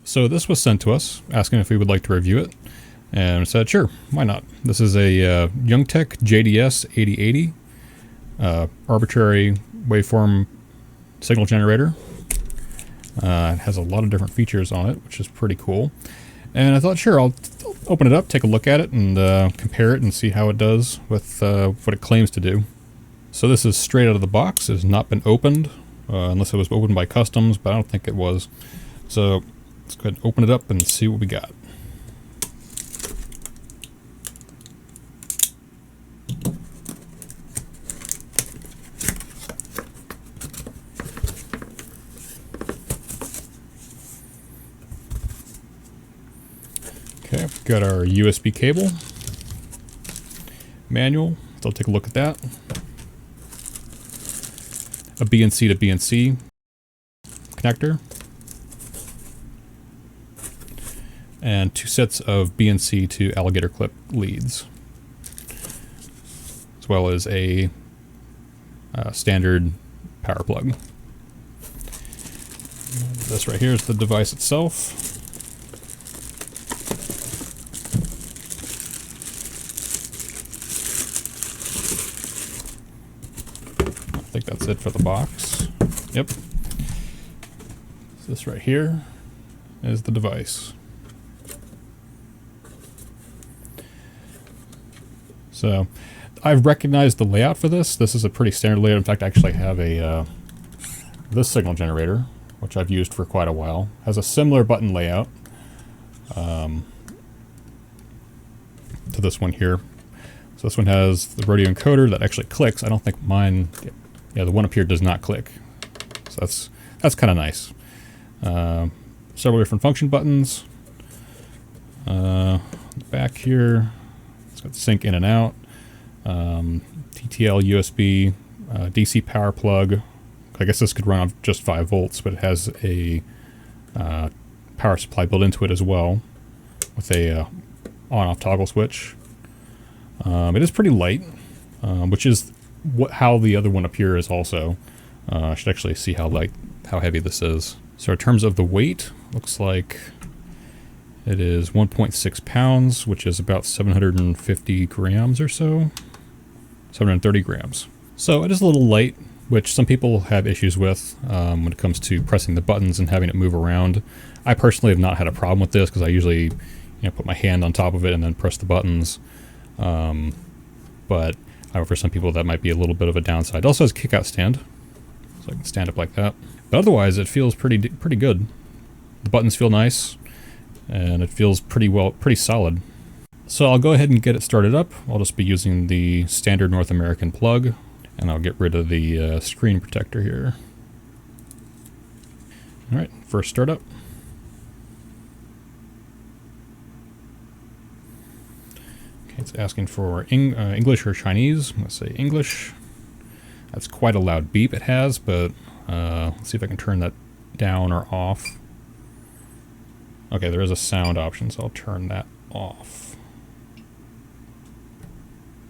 So this was sent to us, asking if we would like to review it, and we said, sure, why not? This is a JUNCTEK JDS8080 arbitrary waveform signal generator. It has a lot of different features on it, which is pretty cool. And I thought, sure, I'll open it up, take a look at it, and compare it and see how it does with what it claims to do. So this is straight out of the box. It has not been opened, unless it was opened by customs, but I don't think it was. So let's go ahead and open it up and see what we got. Okay, we've got our USB cable, manual, so I'll take a look at that. A BNC to BNC connector, and 2 sets of BNC to alligator clip leads, as well as a standard power plug. This right here is the device itself. I think that's it for the box. Yep. This right here is the device. So I've recognized the layout for this. This is a pretty standard layout. In fact, I actually have a this signal generator, which I've used for quite a while. Has a similar button layout to this one here. So this one has the rodeo encoder that actually clicks. I don't think mine, yeah, the one up here does not click. So that's kind of nice. Several different function buttons. Back here, it's got sync in and out. TTL, USB, DC power plug. I guess this could run on just 5 volts, but it has a power supply built into it as well, with a on-off toggle switch. It is pretty light, which is how the other one up here is also. I should actually see how heavy this is. So in terms of the weight, looks like it is 1.6 pounds, which is about 750 grams or so. 730 grams. So it is a little light, which some people have issues with when it comes to pressing the buttons and having it move around. I personally have not had a problem with this because I usually put my hand on top of it and then press the buttons. But for some people that might be a little bit of a downside. It also has a kick-out stand, so I can stand up like that. But otherwise, it feels pretty good. The buttons feel nice, and it feels pretty solid. So I'll go ahead and get it started up. I'll just be using the standard North American plug, and I'll get rid of the screen protector here. All right, first startup. Okay, it's asking for English or Chinese. Let's say English. That's quite a loud beep it has, but let's see if I can turn that down or off. Okay, there is a sound option, so I'll turn that off.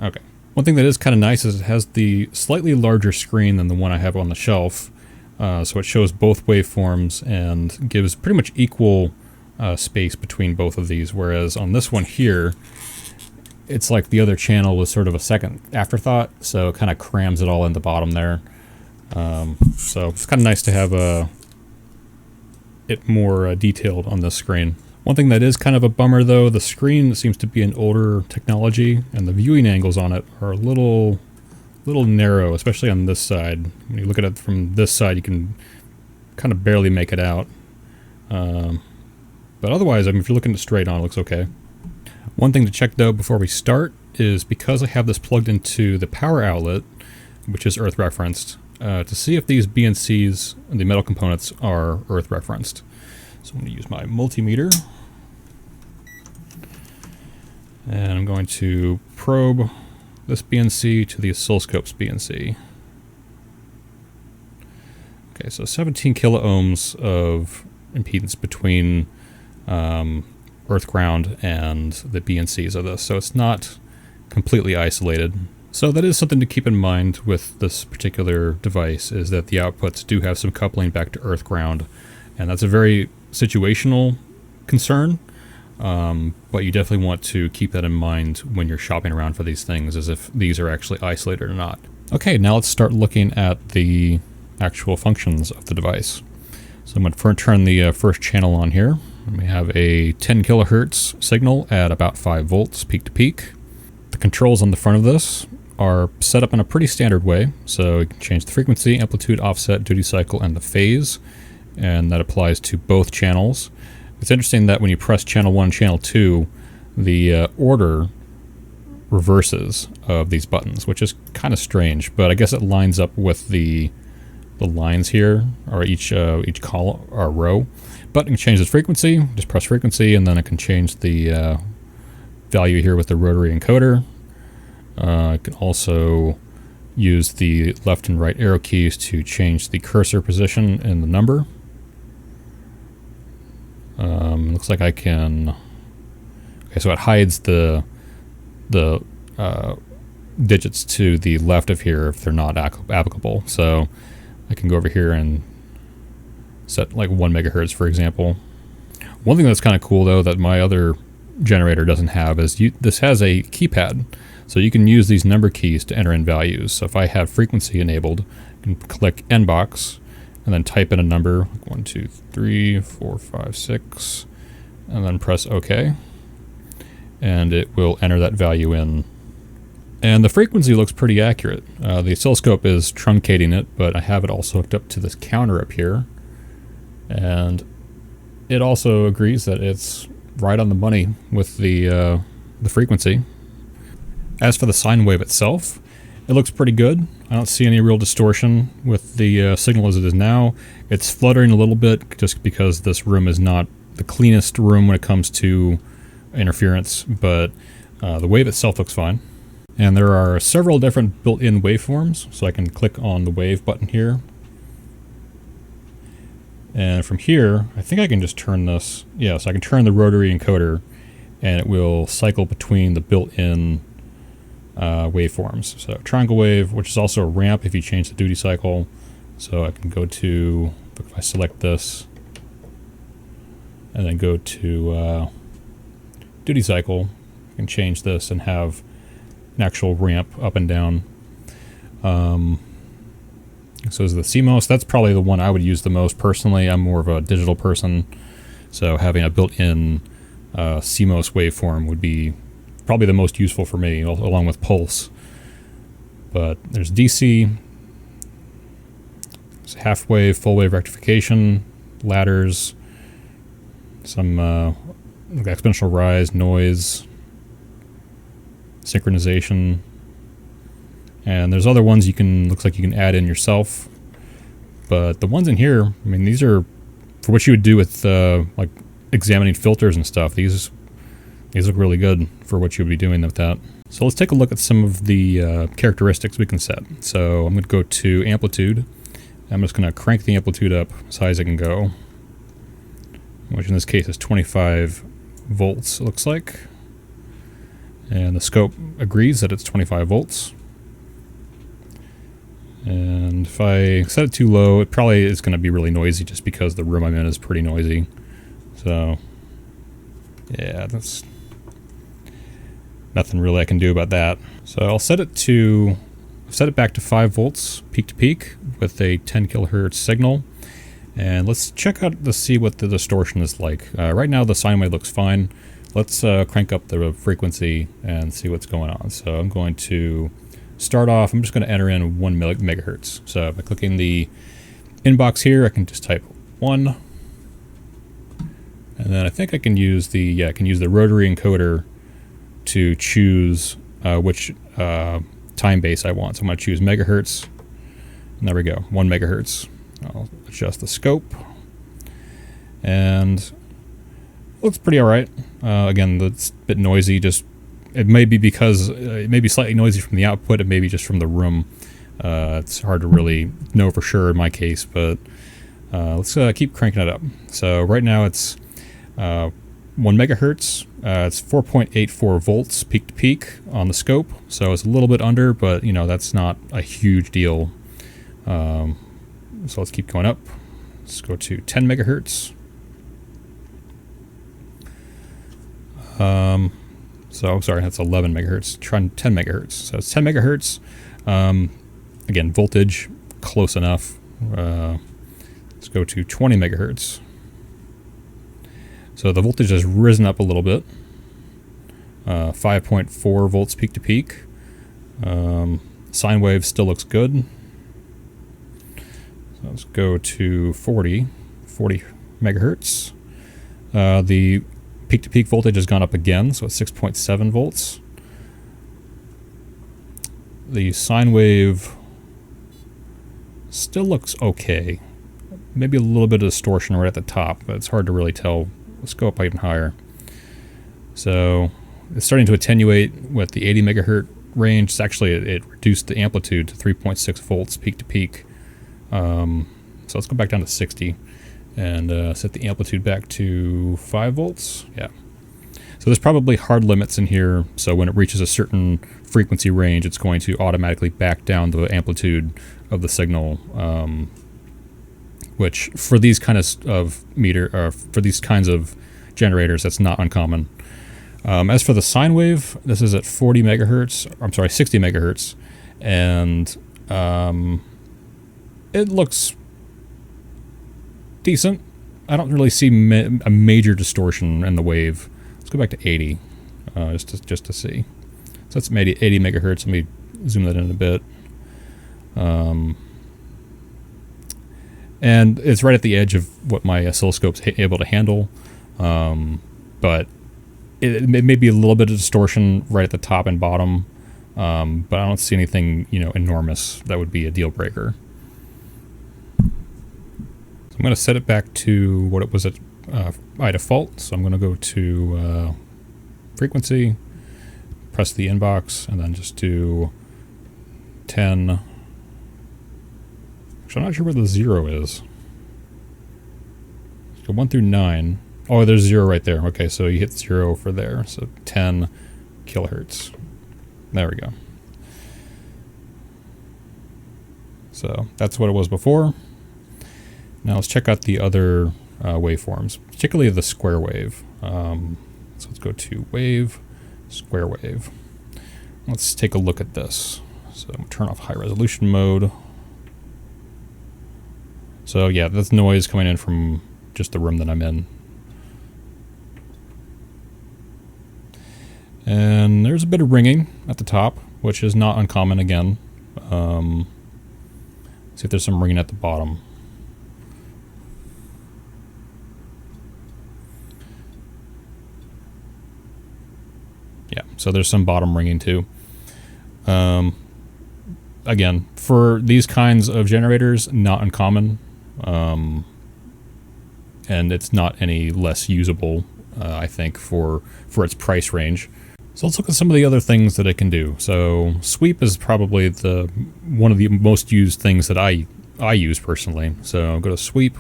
Okay. One thing that is kind of nice is it has the slightly larger screen than the one I have on the shelf. So it shows both waveforms and gives pretty much equal space between both of these, whereas on this one here, it's like the other channel was sort of a second afterthought, so it kind of crams it all in the bottom there. So it's kind of nice to have it more detailed on this screen. One thing that is kind of a bummer though, the screen seems to be an older technology and the viewing angles on it are a little narrow, especially on this side. When you look at it from this side, you can kind of barely make it out. But otherwise, I mean, if you're looking straight on, it looks okay. One thing to check though before we start is because I have this plugged into the power outlet, which is earth referenced, to see if these BNCs and the metal components are earth referenced. So I'm going to use my multimeter, and I'm going to probe this BNC to the oscilloscope's BNC. Okay, so 17 kilo ohms of impedance between earth ground and the BNCs of this, so it's not completely isolated. So that is something to keep in mind with this particular device, is that the outputs do have some coupling back to earth ground, and that's a very situational concern, but you definitely want to keep that in mind when you're shopping around for these things, as if these are actually isolated or not. Okay, now let's start looking at the actual functions of the device. So I'm going to turn the first channel on here. We have a 10 kilohertz signal at about 5 volts peak to peak. The controls on the front of this are set up in a pretty standard way. So you can change the frequency, amplitude, offset, duty cycle, and the phase. And that applies to both channels. It's interesting that when you press channel 1, channel 2, the order reverses of these buttons, which is kind of strange, but I guess it lines up with the lines here, or each column or row. But it can change the frequency, just press frequency, and then it can change the value here with the rotary encoder. It can also use the left and right arrow keys to change the cursor position in the number. Looks like I can... Okay, so it hides the digits to the left of here if they're not applicable. So I can go over here and set like 1 megahertz, for example. One thing that's kind of cool, though, that my other generator doesn't have is this has a keypad. So you can use these number keys to enter in values. So if I have frequency enabled, I can click Nbox and then type in a number, 1, 2, 3, 4, 5, 6, and then press OK. And it will enter that value in. And the frequency looks pretty accurate. The oscilloscope is truncating it, but I have it also hooked up to this counter up here. And it also agrees that it's right on the money with the frequency. As for the sine wave itself, it looks pretty good. I don't see any real distortion with the signal as it is now. It's fluttering a little bit just because this room is not the cleanest room when it comes to interference, but the wave itself looks fine. And there are several different built-in waveforms, so I can click on the wave button here. And from here, I think I can just turn this, yeah, so I can turn the rotary encoder and it will cycle between the built-in waveforms. So triangle wave, which is also a ramp if you change the duty cycle. So I can go to, if I select this, and then go to duty cycle, I can change this and have an actual ramp up and down. So is the CMOS, that's probably the one I would use the most personally. I'm more of a digital person, so having a built-in CMOS waveform would be probably the most useful for me, along with pulse. But there's DC, there's half wave, full wave rectification, ladders, some exponential rise, noise, synchronization, and there's other ones you can, looks like you can add in yourself. But the ones in here, I mean, these are for what you would do with like examining filters and stuff. These look really good for what you would be doing with that. So let's take a look at some of the characteristics we can set. So I'm going to go to amplitude. I'm just going to crank the amplitude up as high as I can go, which in this case is 25 volts, it looks like. And the scope agrees that it's 25 volts. And if I set it too low, it probably is going to be really noisy just because the room I'm in is pretty noisy. So, yeah, that's nothing really I can do about that. So I'll set it back to 5 volts peak to peak with a 10 kilohertz signal. And let's check out to see what the distortion is like. Right now the sine wave looks fine. Let's crank up the frequency and see what's going on. So I'm going to start off, I'm just going to enter in 1 megahertz. So by clicking the inbox here, I can just type 1. And then I think I can use the, I can use the rotary encoder to choose which time base I want. So I'm going to choose megahertz. And there we go, 1 megahertz. I'll adjust the scope. And it looks pretty alright. Again, it's a bit noisy, just it may be because it may be slightly noisy from the output, it may be just from the room. It's hard to really know for sure in my case, but let's keep cranking it up. So right now it's 1 megahertz. It's 4.84 volts peak to peak on the scope, so it's a little bit under, but you know, that's not a huge deal. So let's keep going up. Let's go to 10 megahertz. So sorry, that's 11 megahertz. Trying 10 megahertz. So it's 10 megahertz. Again, voltage close enough. Let's go to 20 megahertz. So the voltage has risen up a little bit. 5.4 volts peak to peak. Sine wave still looks good. So let's go to 40 megahertz. The peak to peak voltage has gone up again, so it's 6.7 volts. The sine wave still looks okay. Maybe a little bit of distortion right at the top, but it's hard to really tell. Let's go up even higher. So it's starting to attenuate with the 80 megahertz range. It's actually, it reduced the amplitude to 3.6 volts peak to peak. So let's go back down to 60 and set the amplitude back to 5 volts. Yeah. So there's probably hard limits in here. So when it reaches a certain frequency range, it's going to automatically back down the amplitude of the signal, which for these kind of for these kinds of generators, that's not uncommon. As for the sine wave, this is at 40 megahertz. I'm sorry, 60 megahertz, and it looks decent. I don't really see a major distortion in the wave. Let's go back to 80, just to see. So that's maybe 80 megahertz. Let me zoom that in a bit. And it's right at the edge of what my oscilloscope's able to handle, but it may be a little bit of distortion right at the top and bottom, but I don't see anything, enormous that would be a deal breaker. So I'm going to set it back to what it was at by default. So I'm going to go to frequency, press the inbox, and then just do 10. Actually, I'm not sure where the 0 is. Let's go 1 through 9. Oh, there's 0 right there. Okay, so you hit 0 for there. So 10 kilohertz. There we go. So that's what it was before. Now let's check out the other waveforms, particularly the square wave. So let's go to wave, square wave. Let's take a look at this. So I'm going to turn off high resolution mode. So yeah, that's noise coming in from just the room that I'm in. And there's a bit of ringing at the top, which is not uncommon again. See if there's some ringing at the bottom. Yeah, so there's some bottom ringing too. Again, for these kinds of generators, not uncommon. And it's not any less usable, I think, for its price range. So let's look at some of the other things that it can do. So sweep is probably one of the most used things that I use personally. So I'll go to sweep,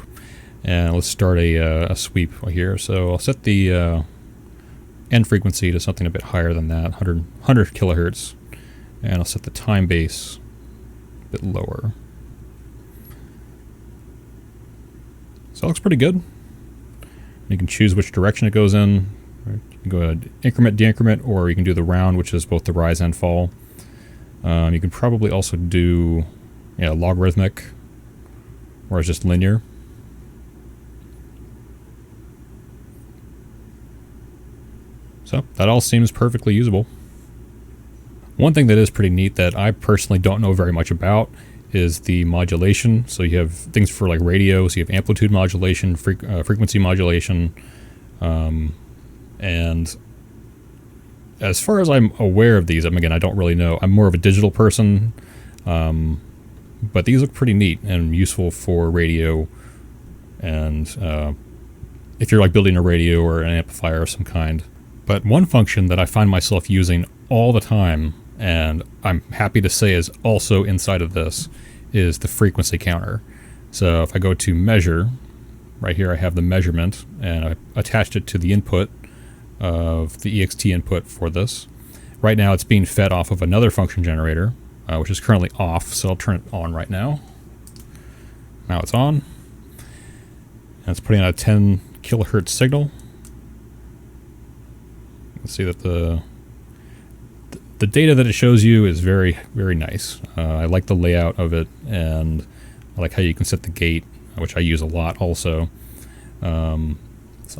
and let's start a sweep here. So I'll set the end frequency to something a bit higher than that, 100 kilohertz, and I'll set the time base a bit lower. So it looks pretty good. You can choose which direction it goes in. You can go increment, decrement, or you can do the round, which is both the rise and fall. You can probably also do logarithmic, or it's just linear. So that all seems perfectly usable. One thing that is pretty neat that I personally don't know very much about is the modulation. So you have things for like radio, so you have amplitude modulation, frequency modulation, and as far as I'm aware of these, again, I don't really know. I'm more of a digital person, but these look pretty neat and useful for radio, and if you're like building a radio or an amplifier of some kind. But one function that I find myself using all the time, and I'm happy to say is also inside of this, is the frequency counter. So if I go to measure, right here I have the measurement, and I attached it to the input of the EXT input for this. Right now it's being fed off of another function generator, which is currently off, so I'll turn it on right now. Now it's on, and it's putting out a 10 kilohertz signal. see that the data that it shows you is very, very nice. I like the layout of it, and I like how you can set the gate, which I use a lot also. So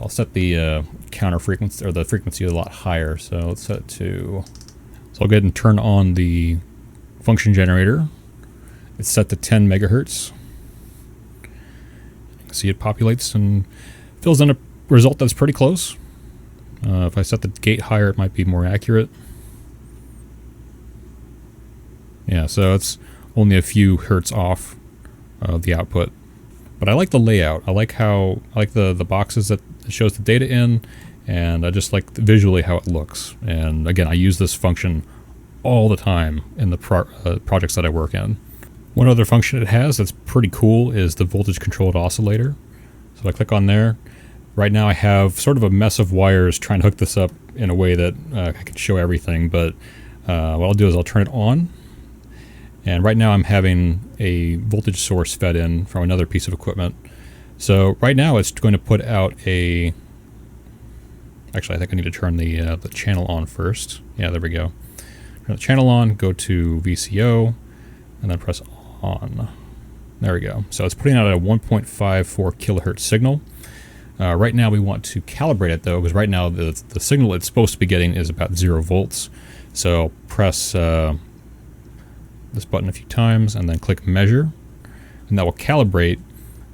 I'll set the counter frequency, or the frequency, a lot higher. So let's set it to, so I'll go ahead and turn on the function generator. It's set to 10 megahertz. You can see it populates and fills in a result that's pretty close. If I set the gate higher, it might be more accurate. Yeah, so it's only a few hertz off the output. But I like the layout. I like the boxes that it shows the data in, and I just like visually how it looks. And again, I use this function all the time in the projects that I work in. One other function it has that's pretty cool is the voltage controlled oscillator. So if I click on there, right now I have sort of a mess of wires trying to hook this up in a way that I can show everything, but what I'll do is I'll turn it on. And right now I'm having a voltage source fed in from another piece of equipment. So right now it's going to put out a... Actually, I think I need to turn the channel on first. Yeah, there we go. Turn the channel on, go to VCO, and then press on. There we go. So it's putting out a 1.54 kilohertz signal. Right now we want to calibrate it though, because right now the signal it's supposed to be getting is about 0 volts. So press this button a few times and then click measure, and that will calibrate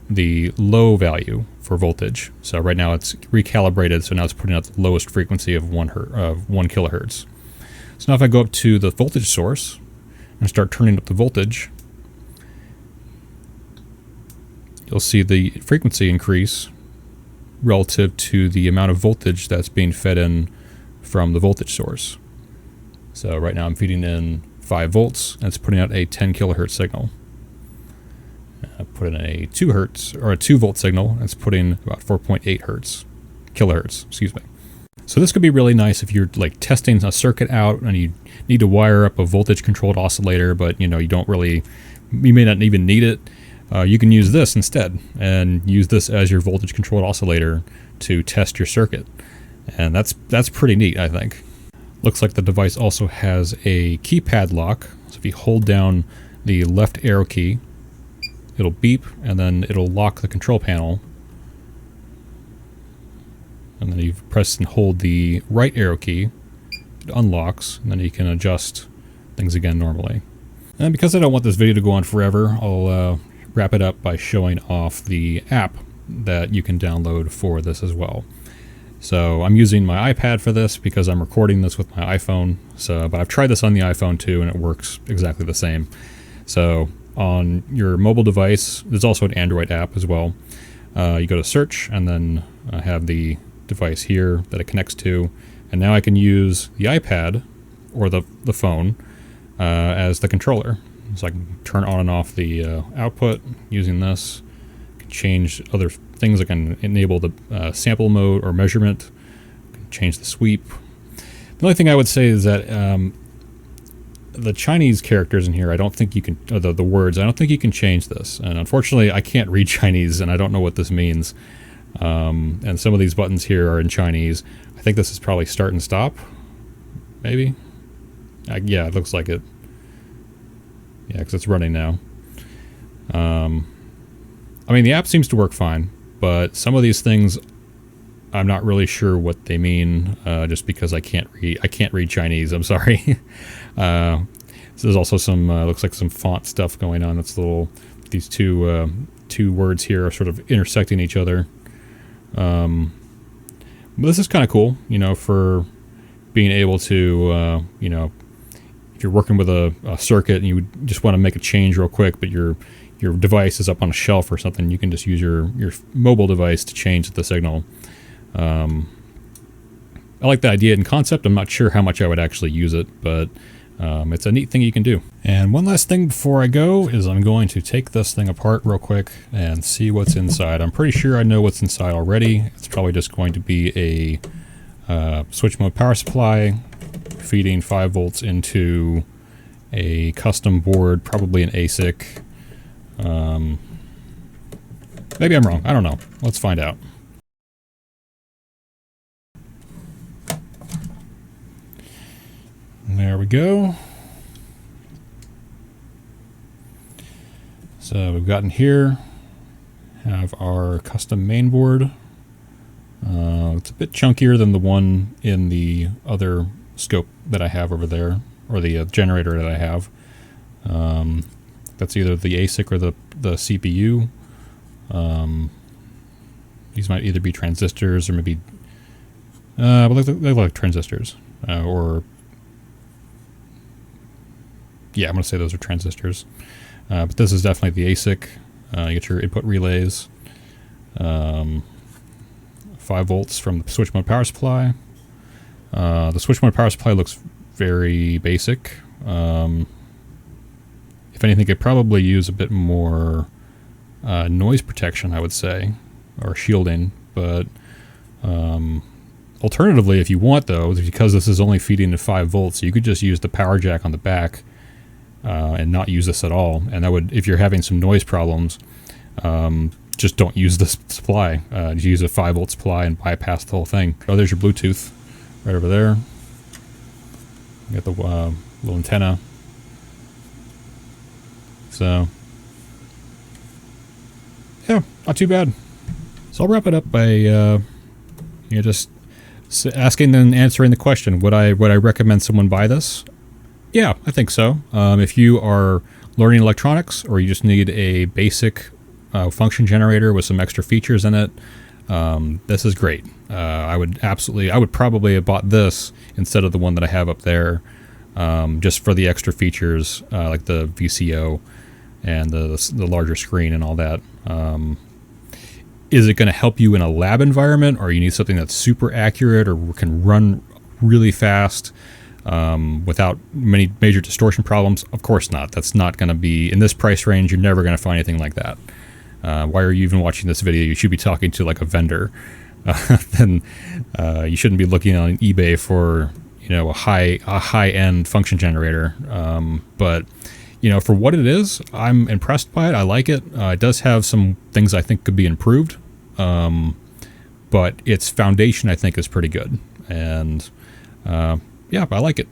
the low value for voltage. So right now it's recalibrated, so now it's putting out the lowest frequency of 1 kilohertz. So now if I go up to the voltage source and start turning up the voltage, you'll see the frequency increase relative to the amount of voltage that's being fed in from the voltage source. So right now I'm feeding in 5 volts, and it's putting out a 10 kilohertz signal. I put in a 2 hertz, or a 2 volt signal, and it's putting about 4.8 kilohertz, excuse me. So this could be really nice if you're like testing a circuit out and you need to wire up a voltage controlled oscillator, but you don't really, you may not even need it. You can use this instead and use this as your voltage controlled oscillator to test your circuit. And that's pretty neat, I think. Looks like the device also has a keypad lock. So if you hold down the left arrow key, it'll beep and then it'll lock the control panel. And then you press and hold the right arrow key, it unlocks, and then you can adjust things again normally. And because I don't want this video to go on forever, I'll wrap it up by showing off the app that you can download for this as well. So I'm using my iPad for this because I'm recording this with my iPhone. But I've tried this on the iPhone too, and it works exactly the same. So on your mobile device, there's also an Android app as well. You go to search, and then I have the device here that it connects to, and now I can use the iPad or the phone as the controller. So I can turn on and off the output using this. I can change other things. I can enable the sample mode or measurement. I can change the sweep. The only thing I would say is that the Chinese characters in here, I don't think you can, the words, I don't think you can change this. And unfortunately, I can't read Chinese, and I don't know what this means. And some of these buttons here are in Chinese. I think this is probably start and stop, maybe? Yeah, it looks like it. Yeah, because it's running now. I mean, the app seems to work fine, but some of these things, I'm not really sure what they mean, just because I can't read Chinese. I'm sorry. So there's also some looks like some font stuff going on. That's these two words here are sort of intersecting each other. But this is kind of cool, for being able to, if you're working with a circuit and you just want to make a change real quick, but your device is up on a shelf or something, you can just use your mobile device to change the signal. I like the idea and concept. I'm not sure how much I would actually use it, but it's a neat thing you can do. And one last thing before I go is I'm going to take this thing apart real quick and see what's inside. I'm pretty sure I know what's inside already. It's probably just going to be a switch mode power supply feeding 5 volts into a custom board, probably an ASIC. Maybe I'm wrong. I don't know. Let's find out. There we go. So we've gotten here, have our custom mainboard. It's a bit chunkier than the one in the other scope that I have over there, or the generator that I have. That's either the ASIC or the CPU. These might either be transistors or maybe they look like transistors, or yeah, I'm gonna say those are transistors. But this is definitely the ASIC. You get your input relays, 5 volts from the switch mode power supply. The switch mode power supply looks very basic. If anything, it probably use a bit more noise protection, I would say, or shielding. But alternatively, if you want, though, because this is only feeding to 5 volts, you could just use the power jack on the back and not use this at all. And that would, if you're having some noise problems, just don't use this supply. Just use a 5 volt supply and bypass the whole thing. Oh, there's your Bluetooth right over there. You got the little antenna. So, yeah, not too bad. So I'll wrap it up by just asking and answering the question: would I recommend someone buy this? Yeah, I think so. If you are learning electronics, or you just need a basic function generator with some extra features in it, this is great. I would probably have bought this instead of the one that I have up there, just for the extra features like the VCO and the larger screen and all that. Is it going to help you in a lab environment, or you need something that's super accurate or can run really fast without many major distortion problems? Of course not. That's not going to be, in this price range, you're never going to find anything like that. Why are you even watching this video? You should be talking to like a vendor. Then you shouldn't be looking on eBay for, you know, a high-end function generator. But you know, for what it is, I'm impressed by it. I like it. It does have some things I think could be improved, but its foundation I think is pretty good. And yeah, I like it.